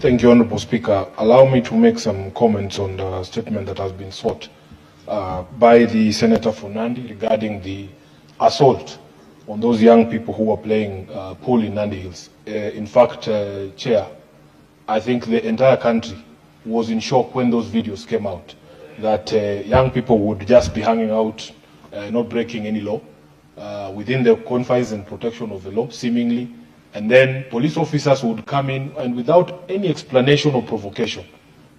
Thank you, Honorable Speaker. Allow me to make some comments on the statement that has been sought by the Senator for Nandi regarding the assault on those young people who were playing pool in Nandi Hills. In fact, Chair, I think the entire country was in shock when those videos came out, that young people would just be hanging out, not breaking any law, within the confines and protection of the law, seemingly, and then police officers would come in and without any explanation or provocation,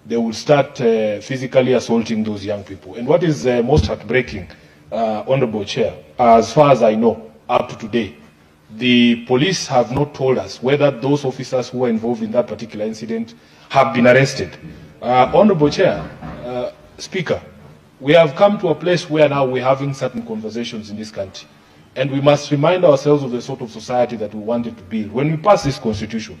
they would start physically assaulting those young people. And what is most heartbreaking, Honorable Chair, as far as I know, up to today, the police have not told us whether those officers who were involved in that particular incident have been arrested. Honorable Chair, Speaker, we have come to a place where now we're having certain conversations in this country. And we must remind ourselves of the sort of society that we wanted to build. When we pass this constitution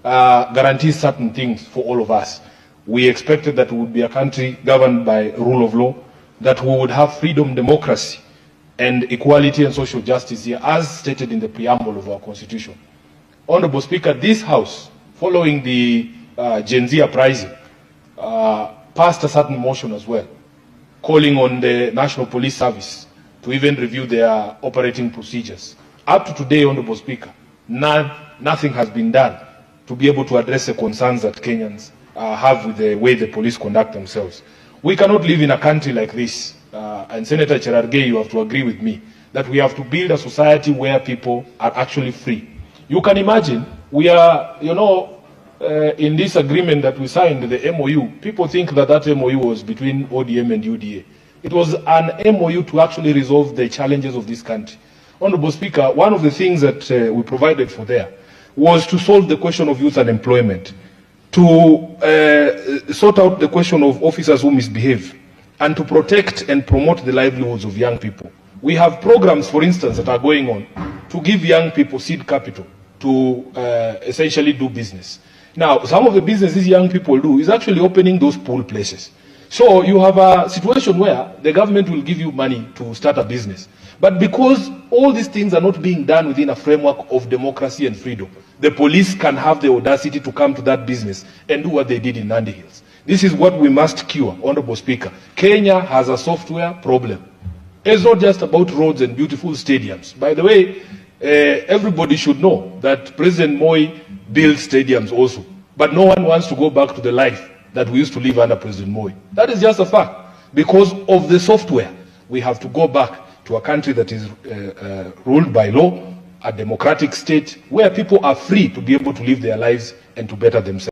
guarantees certain things for all of us. We expected that we would be a country governed by rule of law, that we would have freedom, democracy, and equality and social justice here, as stated in the preamble of our constitution. Honorable Speaker, this House, following the Gen Z uprising, passed a certain motion as well, calling on the National Police Service to even review their operating procedures. Up to today, Honorable Speaker, nothing has been done to be able to address the concerns that Kenyans have with the way the police conduct themselves. We cannot live in a country like this, and Senator Cherargei, you have to agree with me, that we have to build a society where people are actually free. You can imagine, we are, in this agreement that we signed, the MOU, people think that that MOU was between ODM and UDA. It was an MOU to actually resolve the challenges of this country. Honorable Speaker, one of the things that we provided for there was to solve the question of youth unemployment, to sort out the question of officers who misbehave, and to protect and promote the livelihoods of young people. We have programs, for instance, that are going on to give young people seed capital to essentially do business. Now, some of the business these young people do is actually opening those pool places. So you have a situation where the government will give you money to start a business. But because all these things are not being done within a framework of democracy and freedom, the police can have the audacity to come to that business and do what they did in Nandi Hills. This is what we must cure, Honorable Speaker. Kenya has a software problem. It's not just about roads and beautiful stadiums. By the way, everybody should know that President Moi built stadiums also. But no one wants to go back to the life that we used to live under President Moi. That is just a fact. Because of the software, we have to go back to a country that is ruled by law, a democratic state, where people are free to be able to live their lives and to better themselves.